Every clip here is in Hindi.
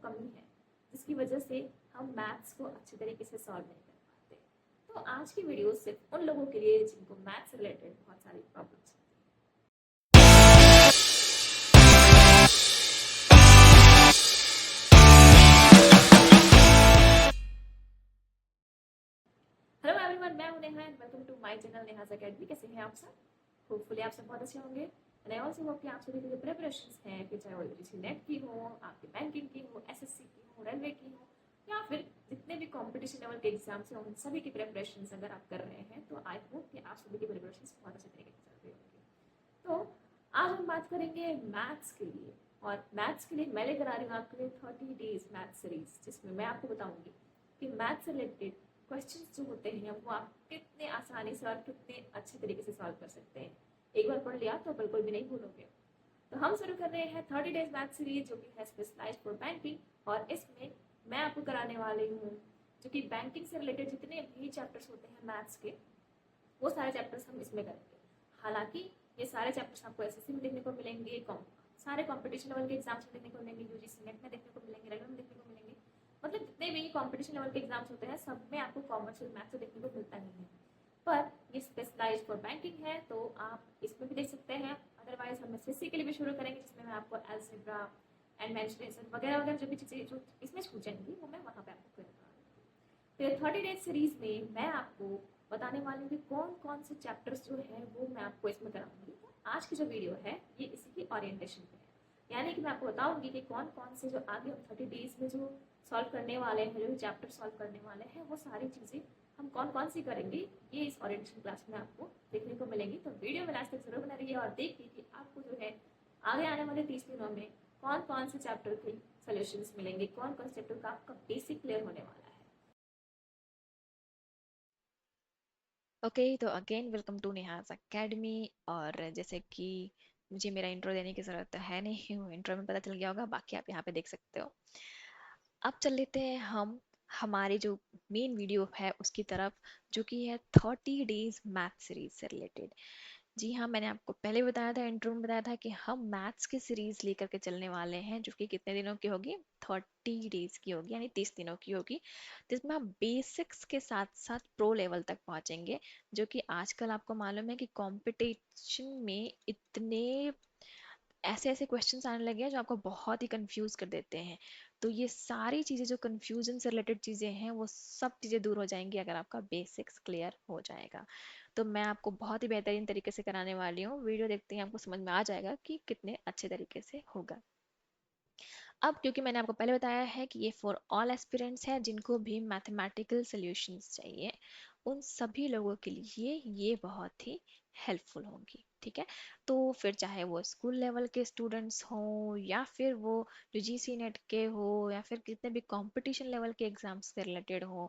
कमी है जिसकी वजह से हम मैथ्स को अच्छे तरीके से सॉल्व नहीं कर पाते। तो आज की वीडियो सिर्फ उन लोगों के लिए जिनको मैथ्स से रिलेटेड बहुत सारी प्रॉब्लम्स। हेलो एवरीवन, मैं हूं Neha and welcome to my channel Neha's academy. कैसे हैं आप सब? होपफुली आप सब बहुत अच्छे होंगे। एंड आई आल्सो होप कि आप सभी की जो प्रिपरेशंस हैं, फिर चाहे वो यूजीसी नेट की हो, आपकी बैंकिंग की हो, एसएससी की हो, रेलवे की हो, या फिर जितने भी कॉम्पिटिशन लेवल के एग्जाम्स हैं उन सभी की प्रिपरेशंस अगर आप कर रहे हैं तो आई होप कि आप सभी की प्रिपरेशंस बहुत अच्छे तरीके से चल रही होंगी। तो आज हम बात करेंगे मैथ्स के लिए, और मैथ्स के लिए मैं लेकर आ रही हूँ आपके लिए 30 डेज मैथ सीरीज, जिसमें मैं आपको बताऊंगी कि मैथ्स से रिलेटेड क्वेश्चंस जो होते हैं वो आप कितने आसानी से और कितने अच्छे तरीके से सॉल्व कर सकते हैं। एक बार पढ़ लिया तो बिल्कुल भी नहीं भूलोगे। तो हम शुरू कर रहे हैं 30 डेज मैथ सीरीज, जो कि है स्पेशलाइज्ड फॉर बैंकिंग। और इसमें मैं आपको कराने वाली हूँ जो कि बैंकिंग से रिलेटेड जितने भी चैप्टर्स होते हैं मैथ्स के, वो सारे चैप्टर्स हम इसमें करेंगे। हालांकि ये सारे चैप्टर्स आपको एसएससी में देखने को मिलेंगे, सारे कॉम्पिटिशन लेवल के एग्जाम्स में देखने को मिलेंगे, यूजीसी नेट में देखने को मिलेंगे, रेलवे में देखने को मिलेंगे। मतलब जितने भी कॉम्पिटिशन लेवल के एग्जाम्स होते हैं सब में आपको कॉमर्शियल मैथ्स तो देखने को मिलता ही है। पर ये स्पेशलाइज्ड फॉर बैंकिंग है तो आप इसमें भी देख सकते हैं। अदरवाइज हम एसएससी के लिए भी शुरू करेंगे, जिसमें मैं आपको अलजेब्रा एंड मेंस्ट्रुएशन वगैरह वगैरह जो भी चीज़ें जो इसमें छूट जाएंगी वो मैं वहाँ पे आपको करवा दूँगी। फिर 30 डेज सीरीज में मैं आपको बताने वाली हूँ कि कौन कौन से चैप्टर्स जो है वो मैं आपको इसमें कराऊंगी। तो आज की जो वीडियो है ये इसी की ओरिएंटेशन पे है, यानी कि मैं आपको बताऊंगी कि कौन कौन से जो आगे हम 30 डेज में जो सॉल्व करने वाले हैं, जो चैप्टर सॉल्व करने वाले हैं, वो सारी चीज़ें हम कौन कौन सी करेंगे ये इस ओरिएंटेशन क्लास में आपको देखने को मिलेंगी। तो वीडियो में लास्ट तक जरूर बना रहिए और देखिए कि आपको जो है आगे आने वाले 30 दिनों में कौन कौन से चैप्टर के सोल्यूशंस मिलेंगे, कौन कौन से चैप्टर का आपका बेसिक क्लियर होने वाला है। ओके, तो again welcome to Neha's academy. और जैसे कि मुझे मेरा इंट्रो देने की ज़रूरत है नहीं, इंट्रो में पता चल गया होगा, बाकी आप यहाँ पे देख सकते हो। अब चल लेते हैं हम हमारे जो मेन वीडियो है उसकी तरफ, जो कि है 30 डेज मैथ सीरीज से रिलेटेड। जी हाँ, मैंने आपको पहले बताया था, इंट्रो में बताया था कि हम मैथ्स की सीरीज लेकर के चलने वाले हैं, जो कि कितने दिनों की होगी? 30 डेज की होगी, यानी 30 दिनों की होगी, जिसमें हम बेसिक्स के साथ साथ प्रो लेवल तक पहुंचेंगे। जो कि आजकल आपको मालूम है कि कंपटीशन में इतने ऐसे ऐसे क्वेश्चंस आने लगे हैं जो आपको बहुत ही कंफ्यूज कर देते हैं। तो ये सारी चीज़ें जो कंफ्यूजन से रिलेटेड चीज़ें हैं वो सब चीज़ें दूर हो जाएंगी अगर आपका बेसिक्स क्लियर हो जाएगा। तो मैं आपको बहुत ही बेहतरीन तरीके से कराने वाली हूँ, वीडियो देखते ही आपको समझ में आ जाएगा कि कितने अच्छे तरीके से होगा। अब क्योंकि मैंने आपको पहले बताया है कि ये फॉर ऑल एस्पिरेंट्स है, जिनको भी मैथमेटिकल सॉल्यूशंस चाहिए उन सभी लोगों के लिए ये बहुत ही हेल्पफुल होंगी। ठीक है, तो फिर चाहे वो स्कूल लेवल के स्टूडेंट्स हों या फिर वो यूजीसी नेट के हो या फिर कितने भी कंपटीशन लेवल के एग्जाम्स से रिलेटेड हो,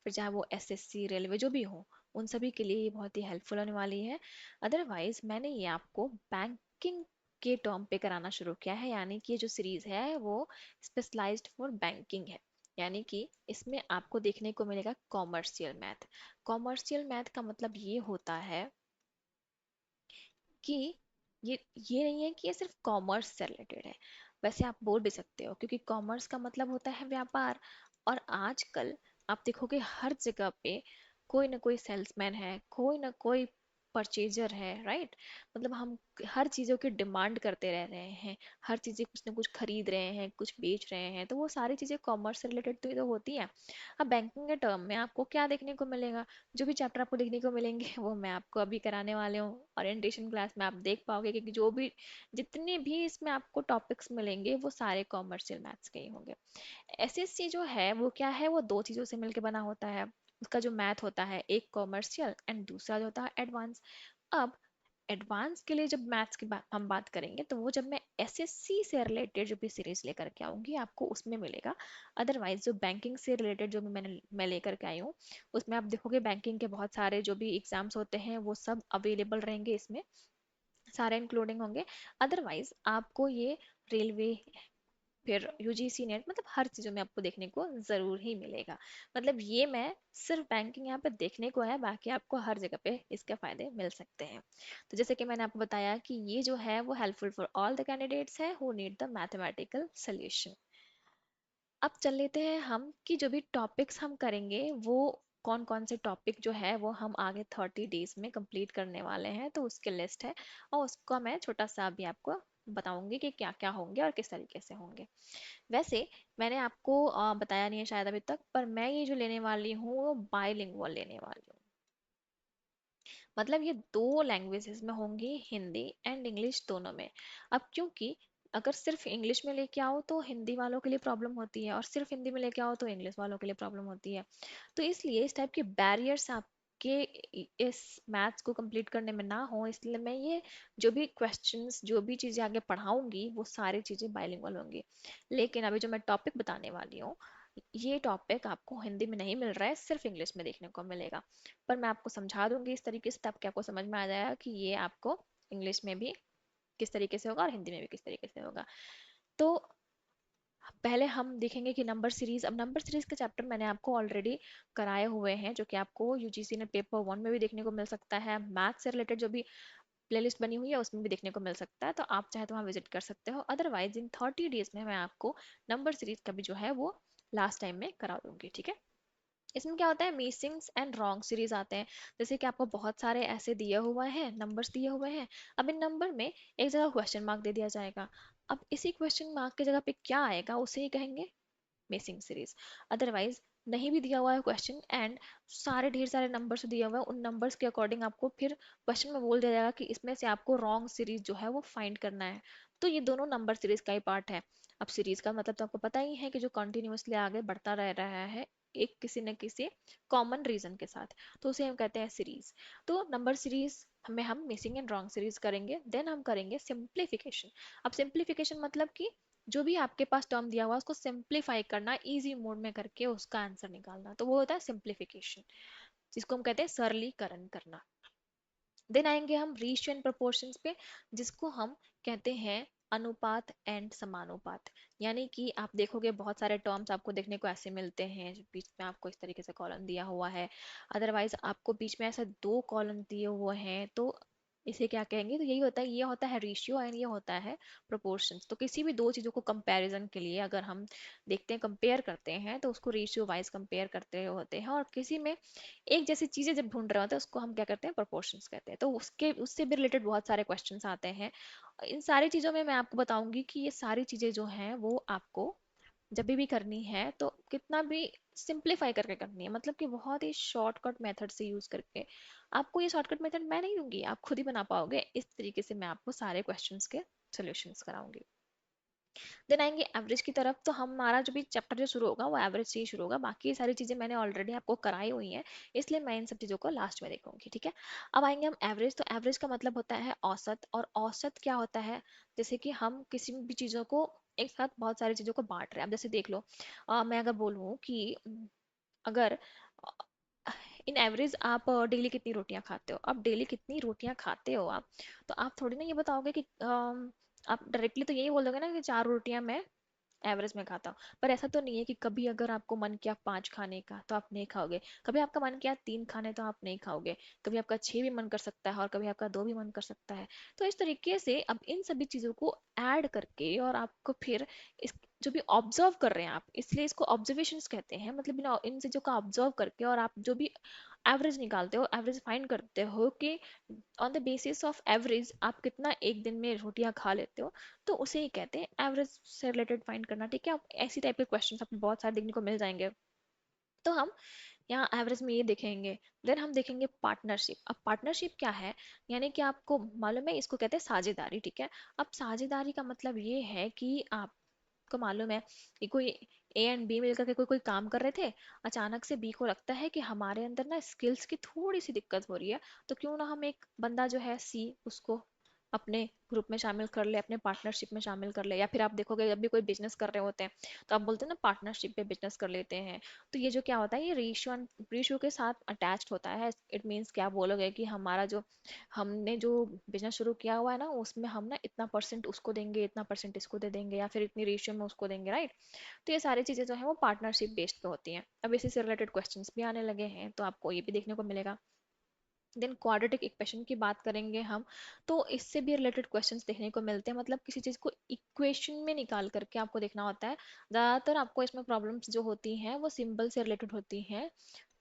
फिर चाहे वो एसएससी रेलवे जो भी हो, उन सभी के लिए ये बहुत ही हेल्पफुल होने वाली है। अदरवाइज मैंने ये आपको बैंकिंग के टर्म पे कराना शुरू किया है, यानी कि ये जो सीरीज है वो स्पेशलाइज्ड फॉर बैंकिंग है। यानी कि इसमें आपको देखने को मिलेगा कॉमर्शियल मैथ। कॉमर्शियल मैथ का मतलब ये होता है कि ये ये नहीं है कि ये सिर्फ कॉमर्स से रिलेटेड है। वैसे आप बोल भी सकते हो, क्योंकि कॉमर्स का मतलब होता है व्यापार। और आजकल आप देखोगे हर जगह पे कोई ना कोई सेल्समैन है, कोई ना कोई परचेजर है, राइट? मतलब हम हर चीज़ों की डिमांड करते रह रहे हैं, हर चीज़ें कुछ ना कुछ खरीद रहे हैं, कुछ बेच रहे हैं, तो वो सारी चीज़ें कॉमर्स से रिलेटेड तो ये तो होती है। अब बैंकिंग के टर्म में आपको क्या देखने को मिलेगा? जो भी चैप्टर आपको देखने को मिलेंगे वो मैं आपको अभी कराने वाले हूँ ओरिएंटेशन क्लास में, आप देख पाओगे, क्योंकि जो भी जितने भी इसमें आपको टॉपिक्स मिलेंगे वो सारे कॉमर्शियल मैथ्स के ही होंगे। एसएससी जो है वो क्या है, वो दो चीज़ों से मिलकर बना होता है। उसका जो मैथ होता है, एक कॉमर्शियल एंड दूसरा जो होता है एडवांस। अब एडवांस के लिए जब मैथ्स की हम बात करेंगे तो वो जब मैं एसएससी से रिलेटेड जो भी सीरीज लेकर के आऊंगी आपको उसमें मिलेगा। अदरवाइज जो बैंकिंग से रिलेटेड जो भी मैं लेकर के आई हूँ उसमें आप देखोगे बैंकिंग के बहुत सारे जो भी एग्जाम्स होते हैं वो सब अवेलेबल रहेंगे इसमें, सारे इंक्लूडिंग होंगे। अदरवाइज आपको ये रेलवे, फिर यूजीसी नेट, मतलब हर चीज़ों में आपको देखने को ज़रूर ही मिलेगा। मतलब ये मैं सिर्फ बैंकिंग यहाँ पे देखने को है, बाकी आपको हर जगह पे इसके फ़ायदे मिल सकते हैं। तो जैसे कि मैंने आपको बताया कि ये जो है वो helpful for all the candidates है who need the mathematical solution. अब चल लेते हैं हम कि जो भी टॉपिक्स हम करेंगे वो कौन कौन से टॉपिक जो है वो हम आगे 30 डेज में कंप्लीट करने वाले हैं, तो उसकी लिस्ट है और उसका मैं छोटा सा अभी आपको बताऊंगी कि क्या क्या होंगे और किस तरीके से होंगे। वैसे मैंने आपको बताया नहीं है शायद अभी तक, पर मैं ये जो लेने वाली हूँ वो बाइलिंगुअल लेने वाली हूँ। मतलब ये दो लैंग्वेजेस में होंगी, हिंदी एंड इंग्लिश दोनों में। अब क्योंकि अगर सिर्फ इंग्लिश में लेके आओ तो हिंदी वालों के लिए प्रॉब्लम होती है और सिर्फ हिंदी में लेके आओ तो इंग्लिश वालों के लिए प्रॉब्लम होती है। तो इसलिए इस टाइप के बैरियर्स आपके इस मैथ्स को कंप्लीट करने में ना हो, इसलिए मैं ये जो भी क्वेश्चंस जो भी चीज़ें आगे पढ़ाऊंगी वो सारी चीज़ें बाइलिंगुअल होंगी। लेकिन अभी जो मैं टॉपिक बताने वाली हूँ ये टॉपिक आपको हिंदी में नहीं मिल रहा है, सिर्फ इंग्लिश में देखने को मिलेगा। पर मैं आपको समझा दूंगी इस तरीके से, तब क्या आपको समझ में आ जाएगा कि ये आपको इंग्लिश में भी किस तरीके से होगा और हिंदी में भी किस तरीके से होगा। तो पहले हम देखेंगे कि नंबर सीरीज। अब नंबर सीरीज के चैप्टर मैंने आपको ऑलरेडी कराए हुए हैं, जो कि आपको यूजीसी ने पेपर 1 में भी देखने को मिल सकता है। मैथ्स से रिलेटेड जो भी प्लेलिस्ट बनी हुई है उसमें भी देखने को मिल सकता है, तो आप चाहे तो वहाँ विजिट कर सकते हो। अदरवाइज इन 30 डेज में मैं आपको नंबर सीरीज का भी जो है वो लास्ट टाइम में करा दूंगी, ठीक है। इसमें क्या होता है, मिसिंग्स एंड रॉन्ग सीरीज आते हैं। जैसे कि आपको बहुत सारे ऐसे दिए हुए हैं, नंबर्स दिए हुए हैं। अब इन नंबर में एक जगह क्वेश्चन मार्क दे दिया जाएगा। अब इसी क्वेश्चन मार्क की जगह पे क्या आएगा उसे ही कहेंगे मिसिंग सीरीज। अदरवाइज नहीं भी दिया हुआ है क्वेश्चन एंड सारे ढेर सारे नंबर्स दिए हुए हैं, उन नंबर्स के अकॉर्डिंग आपको फिर क्वेश्चन में बोल दिया जाएगा कि इसमें से आपको रॉन्ग सीरीज जो है वो फाइंड करना है। तो ये दोनों नंबर सीरीज का ही पार्ट है। अब सीरीज का मतलब तो आपको पता ही है कि जो कंटिन्यूअसली आगे बढ़ता रह रहा है एक किसी न किसी कॉमन रीजन के साथ, तो उसे हम कहते हैं सीरीज। तो नंबर सीरीज में हम मिसिंग एंड रॉन्ग सीरीज करेंगे, देन हम करेंगे सिंप्लीफिकेशन। अब सिंप्लीफिकेशन मतलब कि जो भी आपके पास टर्म दिया हुआ है उसको सिंप्लीफाई करना, इजी मोड में करके उसका आंसर निकालना, तो वो होता है सिंप्लीफिकेशन, जिसको हम कहते हैं सरलीकरण करना। देन आएंगे हम रेशियो एंड प्रोपोर्शंस पे, जिसको हम कहते हैं अनुपात एंड समानुपात। यानी कि आप देखोगे बहुत सारे टर्म्स आपको देखने को ऐसे मिलते हैं, जो बीच में आपको इस तरीके से कॉलम दिया हुआ है, अदरवाइज आपको बीच में ऐसे दो कॉलम दिए हुए हैं, तो इसे क्या कहेंगे, तो यही होता है, ये होता है रेशियो एंड ये होता है प्रोपोर्शंस। तो किसी भी दो चीज़ों को कंपैरिजन के लिए अगर हम देखते हैं, कंपेयर करते हैं, तो उसको रेशियो वाइज कंपेयर करते होते हैं, और किसी में एक जैसी चीजें जब ढूंढ रहे होते हैं उसको हम क्या करते हैं, प्रोपोर्शंस कहते हैं। तो उसके उससे भी रिलेटेड बहुत सारे क्वेश्चंस आते हैं। इन सारी चीजों में मैं आपको बताऊंगी कि ये सारी चीजें जो हैं वो आपको जब भी करनी है तो कितना भी सिंप्लीफाई करके करनी है, मतलब कि बहुत ही शॉर्टकट मेथड से यूज करके। आपको ये शॉर्टकट मेथड मैं नहीं दूंगी, आप खुद ही बना पाओगे। इस तरीके से मैं आपको सारे क्वेश्चंस के सॉल्यूशंस कराऊंगी। देन आएंगे एवरेज की तरफ, तो हमारा जो भी चैप्टर जो शुरू होगा वो एवरेज से ही शुरू होगा। बाकी ये सारी चीज़ें मैंने ऑलरेडी आपको कराई हुई हैं, इसलिए मैं इन सब चीज़ों को लास्ट में देखूंगी, ठीक है। अब आएंगे हम एवरेज। तो एवरेज का मतलब होता है औसत, और औसत क्या होता है, जैसे कि हम किसी भी चीज़ों को एक साथ बहुत सारी चीज़ों को बांट रहे हैं। अब जैसे देख लो, मैं अगर बोलूँ कि अगर इन एवरेज आप डेली कितनी रोटियां खाते हो, अब डेली कितनी रोटियां खाते हो आप, तो आप थोड़ी ना ये बताओगे कि आप डायरेक्टली तो यही बोलोगे ना कि 4 रोटियां मैं एवरेज में खाता हूँ। पर ऐसा तो नहीं है कि कभी अगर आपको मन किया 5 खाने का तो आप नहीं खाओगे, कभी आपका मन किया 3 खाने तो आप नहीं खाओगे, कभी आपका 6 भी मन कर सकता है और कभी आपका 2 भी मन कर सकता है। तो इस तरीके से अब इन सभी चीज़ों को ऐड करके और आपको फिर इस जो भी ऑब्जर्व कर रहे हैं आप, इसलिए इसको ऑब्जर्वेशंस कहते हैं। मतलब इन चीज़ों का ऑब्जर्व करके और आप जो भी एवरेज निकालते हो, एवरेज फाइंड करते हो कि on the basis of average आप कितना एक दिन में रोटियां खा लेते हो, तो उसे ही कहते हैं एवरेज से रिलेटेड फाइंड करना, ठीक है। आप ऐसी टाइप के क्वेश्चन आपको बहुत सारे देखने को मिल जाएंगे। तो हम यहाँ एवरेज में ये देखेंगे। देन हम देखेंगे पार्टनरशिप। अब पार्टनरशिप क्या है, यानी कि आपको मालूम है इसको कहते हैं साझेदारी, ठीक है। अब साझेदारी का मतलब ये है कि आपको मालूम है कि कोई ए एंड बी मिलकर के कोई कोई काम कर रहे थे, अचानक से बी को लगता है कि हमारे अंदर ना स्किल्स की थोड़ी सी दिक्कत हो रही है, तो क्यों ना हम एक बंदा जो है सी उसको अपने ग्रुप में शामिल कर ले, अपने पार्टनरशिप में शामिल कर ले। या फिर आप देखोगे जब भी कोई बिजनेस कर रहे होते हैं तो आप बोलते हैं ना पार्टनरशिप पे बिजनेस कर लेते हैं। तो ये जो क्या होता है, ये रेशियो के साथ अटैच्ड होता है। इट मीन्स क्या बोलोगे कि हमारा जो हमने जो बिजनेस शुरू किया हुआ है ना उसमें हम ना इतना परसेंट उसको देंगे, इतना परसेंट इसको दे देंगे, या फिर इतनी रेशियो में उसको देंगे, राइट। तो ये सारी चीजें जो है वो पार्टनरशिप बेस्ड पे होती हैं। अब इसी से रिलेटेड क्वेश्चंस भी आने लगे हैं, तो आपको ये भी देखने को मिलेगा। देन क्वाड्रेटिक इक्वेशन की बात करेंगे हम, तो इससे भी रिलेटेड क्वेश्चंस देखने को मिलते हैं, मतलब किसी चीज़ को इक्वेशन में निकाल करके आपको देखना होता है। ज़्यादातर आपको इसमें प्रॉब्लम्स जो होती हैं वो सिंबल से रिलेटेड होती हैं।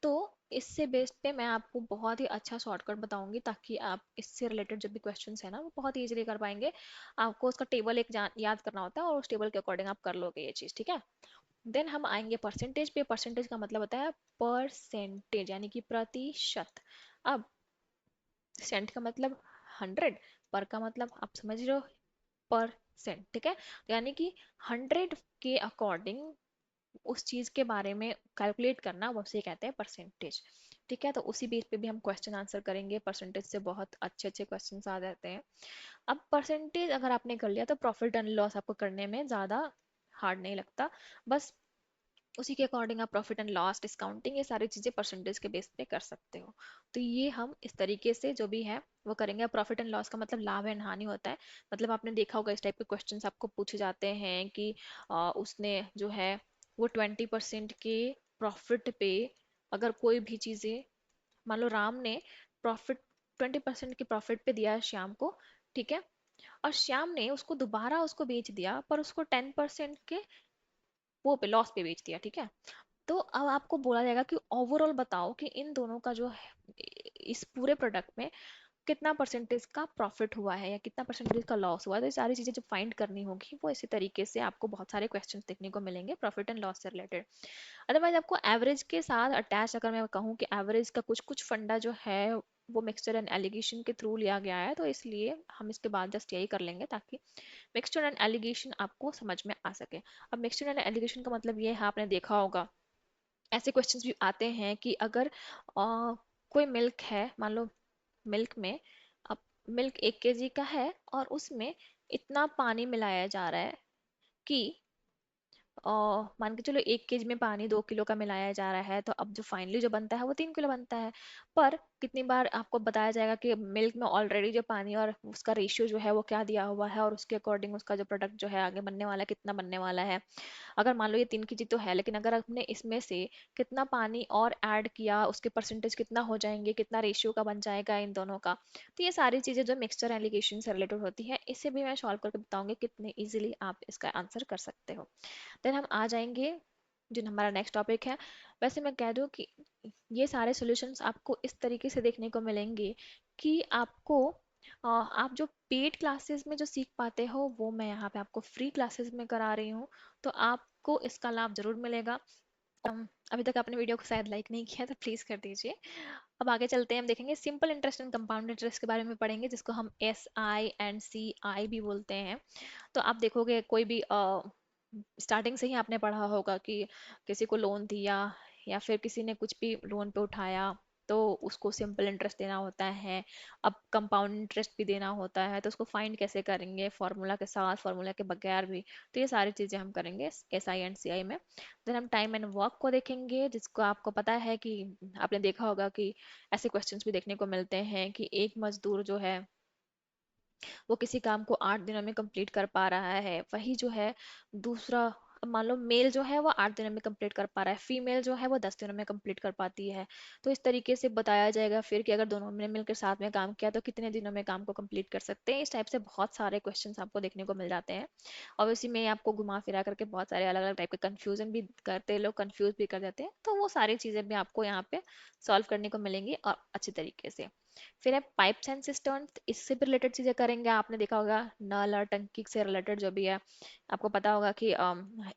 तो इससे बेस्ड पे मैं आपको बहुत ही अच्छा शॉर्टकट बताऊंगी, ताकि आप इससे रिलेटेड जो भी क्वेश्चंस है ना वो बहुत इजीली कर पाएंगे। आपको उसका टेबल एक याद करना होता है और उस टेबल के अकॉर्डिंग आप कर लोगे ये चीज़, ठीक है। देन हम आएंगे परसेंटेज पे। परसेंटेज का मतलब होता है परसेंटेज, यानी कि प्रतिशत। अब सेंट का मतलब 100, पर का मतलब आप समझ रहे हो, परसेंट, ठीक है। तो यानी कि 100 के अकॉर्डिंग उस चीज के बारे में कैलकुलेट करना, वो उसे कहते हैं परसेंटेज, ठीक है। तो उसी बेस पे भी हम क्वेश्चन आंसर करेंगे। परसेंटेज से बहुत अच्छे अच्छे क्वेश्चंस आ जाते हैं। अब परसेंटेज अगर आपने कर लिया तो प्रॉफिट एंड लॉस आपको करने में ज़्यादा हार्ड नहीं लगता। बस उसी के अकॉर्डिंग आप प्रॉफिट एंड लॉस, डिस्काउंटिंग, ये सारी चीज़ें परसेंटेज के बेस पे कर सकते हो। तो ये हम इस तरीके से जो भी है वो करेंगे। प्रॉफिट एंड लॉस का मतलब लाभ एंड हानि होता है। मतलब आपने देखा होगा इस टाइप के क्वेश्चंस आपको पूछे जाते हैं कि उसने जो है वो 20% के प्रॉफिट पे अगर कोई भी चीज़ें, मान लो राम ने प्रॉफिट 20% के प्रॉफिट पे दिया है श्याम को, ठीक है। और श्याम ने उसको दोबारा उसको बेच दिया, पर उसको 10% के वो पे लॉस पे बेच दिया, ठीक है। तो अब आपको बोला जाएगा कि ओवरऑल बताओ कि इन दोनों का जो है इस पूरे प्रोडक्ट में कितना परसेंटेज का प्रॉफिट हुआ है या कितना परसेंटेज का लॉस हुआ है। तो ये सारी चीजें जब फाइंड करनी होगी वो इसी तरीके से आपको बहुत सारे क्वेश्चंस देखने को मिलेंगे प्रॉफिट एंड लॉस से रिलेटेड। अदरवाइज आपको एवरेज के साथ अटैच, अगर मैं कहूँ कि एवरेज का कुछ कुछ फंडा जो है वो मिक्सचर एंड एलिगेशन के थ्रू लिया गया है, तो इसलिए हम इसके बाद जस्ट यही कर लेंगे ताकि मिक्सचर एंड एलिगेशन आपको समझ में आ सके। अब मिक्सचर एंड एलिगेशन का मतलब ये है, आपने देखा होगा ऐसे क्वेश्चंस भी आते हैं कि अगर कोई मिल्क है, मान लो मिल्क में, अब मिल्क 1 kg का है और उसमें इतना पानी मिलाया जा रहा है कि मान के चलो 1 kg में पानी 2 किलो का मिलाया जा रहा है, तो अब जो फाइनली जो बनता है वो 3 किलो बनता है। पर कितनी बार आपको बताया जाएगा कि मिल्क में ऑलरेडी जो पानी और उसका रेशियो जो है वो क्या दिया हुआ है, और उसके अकॉर्डिंग उसका जो प्रोडक्ट जो है आगे बनने वाला है कितना बनने वाला है। अगर मान लो ये 3 kg तो है, लेकिन अगर आपने इसमें से कितना पानी और ऐड किया, उसके परसेंटेज कितना हो जाएंगे, कितना रेशियो का बन जाएगा इन दोनों का। तो ये सारी चीजें जो मिक्सचर एलिगेशन से रिलेटेड होती है, इससे भी मैं सॉल्व करके बताऊंगी कितने इजीली आप इसका आंसर कर सकते हो। देन हम आ जाएंगे जो हमारा नेक्स्ट टॉपिक है। वैसे मैं कह दूं कि ये सारे सॉल्यूशंस आपको इस तरीके से देखने को मिलेंगे कि आपको आप जो पेड क्लासेस में जो सीख पाते हो वो मैं यहाँ पे आपको फ्री क्लासेस में करा रही हूँ। तो आपको इसका लाभ जरूर मिलेगा। अभी तक आपने वीडियो को शायद लाइक नहीं किया तो प्लीज़ कर दीजिए। अब आगे चलते हैं, हम देखेंगे simple interest and compound interest के बारे में पढ़ेंगे, जिसको हम SI एंड CI भी बोलते हैं। तो आप देखोगे कोई भी स्टार्टिंग से ही आपने पढ़ा होगा कि किसी को लोन दिया या फिर किसी ने कुछ भी लोन पे उठाया तो उसको सिंपल इंटरेस्ट देना होता है। अब कंपाउंड इंटरेस्ट भी देना होता है, तो उसको फाइंड कैसे करेंगे, फॉर्मूला के साथ, फॉर्मूला के बगैर भी। तो ये सारी चीज़ें हम करेंगे SI एंड CI में। देन हम टाइम एंड वर्क को देखेंगे, जिसको आपको पता है कि आपने देखा होगा कि ऐसे क्वेश्चंस भी देखने को मिलते हैं कि एक मजदूर जो है वो किसी काम को 8 दिनों में कंप्लीट कर पा रहा है, वही जो है दूसरा, अब मान लो मेल जो है वो 8 दिनों में कंप्लीट कर पा रहा है, फीमेल जो है वो 10 दिनों में कंप्लीट कर पाती है। तो इस तरीके से बताया जाएगा फिर कि अगर दोनों ने मिलकर साथ में काम किया तो कितने दिनों में काम को कंप्लीट कर सकते हैं। इस टाइप से बहुत सारे क्वेश्चंस आपको देखने को मिल जाते हैं। और इसी में आपको घुमा फिरा करके बहुत सारे अलग अलग टाइप के कंफ्यूजन भी करते हैं लोग, कंफ्यूज भी कर जाते हैं। तो वो सारी चीजें भी आपको यहाँ पे सॉल्व करने को मिलेंगी और अच्छी तरीके से। फिर है पाइप्स एंड सिस्टर्न, इससे भी रिलेटेड चीजें करेंगे। आपने देखा होगा नल और टंकी से रिलेटेड जो भी है, आपको पता होगा कि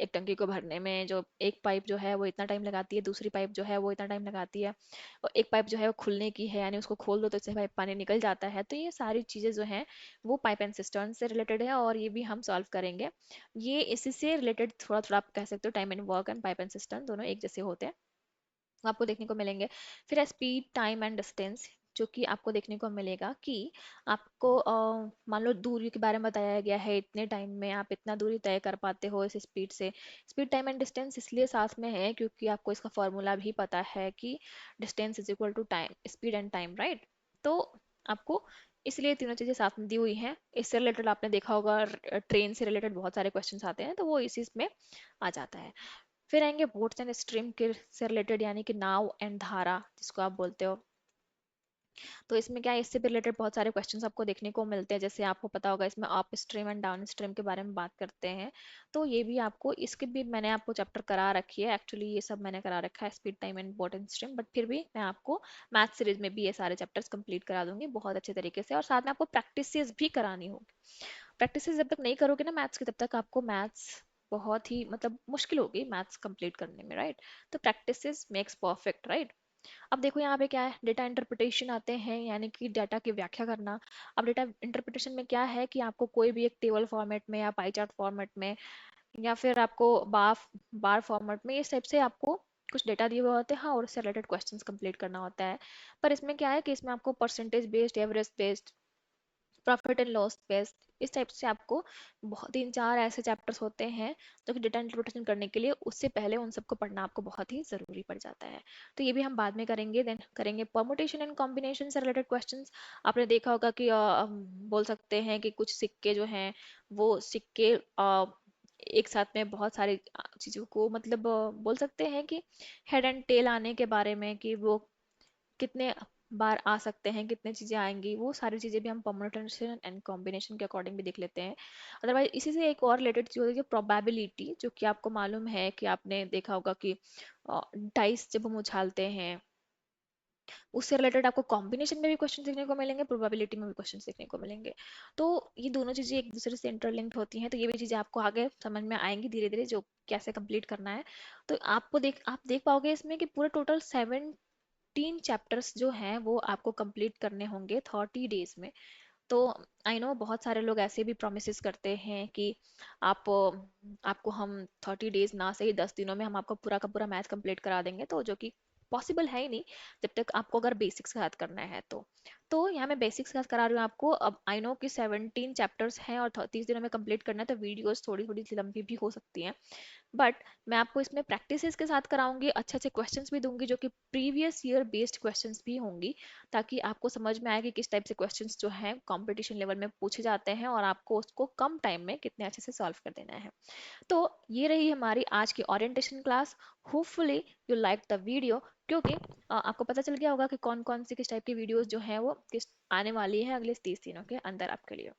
एक टंकी को भरने में जो एक पाइप जो है वो इतना टाइम लगाती है, दूसरी पाइप जो है वो इतना टाइम लगाती है, और एक पाइप जो है वो खुलने की है, यानी उसको खोल दो तो इससे पाइप पानी निकल जाता है। तो ये सारी चीजें जो हैं वो पाइप एंड सिस्टर्न से रिलेटेड है और ये भी हम सॉल्व करेंगे। ये इसी से रिलेटेड थोड़ा थोड़ा आप कह सकते हो, time and work and pipe and cistern दोनों एक जैसे होते हैं, आपको देखने को मिलेंगे। फिर है स्पीड, टाइम एंड डिस्टेंस, जो कि आपको देखने को मिलेगा कि आपको मान लो दूरी के बारे में बताया गया है, इतने टाइम में आप इतना दूरी तय कर पाते हो इस स्पीड से। स्पीड, टाइम एंड डिस्टेंस इसलिए साथ में है क्योंकि आपको इसका फॉर्मूला भी पता है कि distance is equal to time, speed and time, right. तो आपको इसलिए तीनों चीजें साथ में दी हुई हैं। इससे रिलेटेड आपने देखा होगा ट्रेन से रिलेटेड बहुत सारे क्वेश्चंस आते हैं, तो वो इसी में आ जाता है। फिर आएंगे बोट्स एंड स्ट्रीम के से रिलेटेड, यानी कि नाव एंड धारा जिसको आप बोलते हो। तो इसमें क्या है, इससे भी रिलेटेड बहुत सारे क्वेश्चंस आपको देखने को मिलते हैं। जैसे आपको पता होगा इसमें up stream and down stream के बारे में बात करते हैं। तो ये भी आपको, इसके भी मैंने आपको चैप्टर करा रखी है, एक्चुअली ये सब मैंने करा रखा है speed time and bottom stream, but फिर भी मैं आपको मैथ सीरीज में भी ये सारे चैप्टर्स कंप्लीट करा दूंगी बहुत अच्छे तरीके से, और साथ में आपको प्रैक्टिसेस भी करानी होगी। प्रैक्टिसेस जब तक नहीं करोगे ना मैथ्स की, तब तक आपको मैथ्स बहुत ही मतलब मुश्किल होगी मैथ्स कंप्लीट करने में, राइट। तो प्रैक्टिसेस मेक्स परफेक्ट, राइट। अब देखो यहाँ पे क्या है, डेटा इंटरप्रिटेशन आते हैं, यानी कि डाटा की व्याख्या करना। अब डेटा इंटरप्रिटेशन में क्या है कि आपको कोई भी एक टेबल फॉर्मेट में या पाई चार्ट फॉर्मेट में या फिर आपको बार बार फॉर्मेट में, इस टाइप से आपको कुछ डेटा दिए हुए होते हैं, हाँ, और उससे रिलेटेड क्वेश्चंस कंप्लीट करना होता है। पर इसमें क्या है कि इसमें आपको percentage based, average based, profit and loss based, इस टाइप से आपको बहुत 3-4 ऐसे चैप्टर्स होते हैं जो कि डेटा इंटरप्रिटेशन करने के लिए उससे पहले उन सबको पढ़ना आपको बहुत ही ज़रूरी पड़ जाता है। तो ये भी हम बाद में करेंगे। देन करेंगे परमुटेशन एंड कॉम्बिनेशन से रिलेटेड क्वेश्चंस। आपने देखा होगा कि हम बोल सकते हैं कि कुछ सिक्के जो हैं, वो सिक्के एक साथ में बहुत सारी चीज़ों को मतलब बोल सकते हैं कि हेड एंड टेल आने के बारे में, कि वो कितने बार आ सकते हैं, कितने चीजें आएंगी, वो सारी चीजें भी हम परम्यूटेशन एंड कॉम्बिनेशन के अकॉर्डिंग भी देख लेते हैं। अदरवाइज इसी से एक और रिलेटेड चीज होती है प्रोबेबिलिटी, जो कि आपको मालूम है कि आपने देखा होगा कि डाइस जब हम उछालते हैं, उससे रिलेटेड आपको कॉम्बिनेशन में भी क्वेश्चन देखने को मिलेंगे, प्रोबेबिलिटी में भी क्वेश्चन देखने को मिलेंगे। तो ये दोनों चीजें एक दूसरे से इंटरलिंक्ड होती हैं, तो ये भी चीजें आपको आगे समझ में आएंगी धीरे धीरे, जो कैसे कंप्लीट करना है। तो आप देख पाओगे इसमें कि पूरे टोटल 3 चैप्टर्स जो हैं वो आपको कंप्लीट करने होंगे 30 डेज में। तो आई नो बहुत सारे लोग ऐसे भी प्रोमिस करते हैं कि आप आपको हम 30 डेज ना सही 10 दिनों में हम आपको पूरा का पूरा मैथ कंप्लीट करा देंगे, तो जो कि पॉसिबल है ही नहीं, जब तक आपको अगर बेसिक्स के साथ करना है तो यहाँ मैं बेसिक्स के साथ करा रही हूँ आपको। अब आई नो कि 17 चैप्टर्स हैं और 30 दिनों में कंप्लीट करना है, तो वीडियोस थोड़ी थोड़ी सी लंबी भी हो सकती हैं, बट मैं आपको इसमें प्रैक्टिसेस के साथ कराऊंगी, अच्छे अच्छे क्वेश्चंस भी दूंगी जो कि प्रीवियस ईयर बेस्ड क्वेश्चंस भी होंगी, ताकि आपको समझ में आए कि किस टाइप से क्वेश्चंस जो हैं कंपटीशन लेवल में पूछे जाते हैं और आपको उसको कम टाइम में कितने अच्छे से सॉल्व कर देना है। तो ये रही हमारी आज की orientation class. Hopefully you like the video, क्योंकि आपको पता चल गया होगा कि कौन कौन सी किस टाइप की वीडियोस जो हैं वो किस आने वाली है अगले 30 दिनों के अंदर आपके लिए।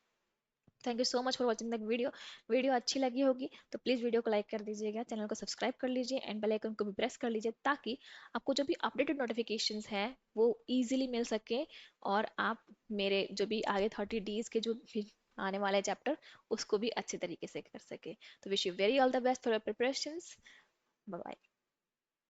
Thank you so much for watching the video. Video अच्छी लगी होगी तो प्लीज़ वीडियो को लाइक कर दीजिएगा, चैनल को सब्सक्राइब कर लीजिए एंड बेल आइकन को भी प्रेस कर लीजिए, ताकि आपको जो भी अपडेटेड नोटिफिकेशंस हैं वो इजीली मिल सके, और आप मेरे जो भी आगे 30 डेज के जो भी आने वाले चैप्टर उसको भी अच्छे तरीके से कर सके। तो wish you very all the best for your preparations. Bye bye.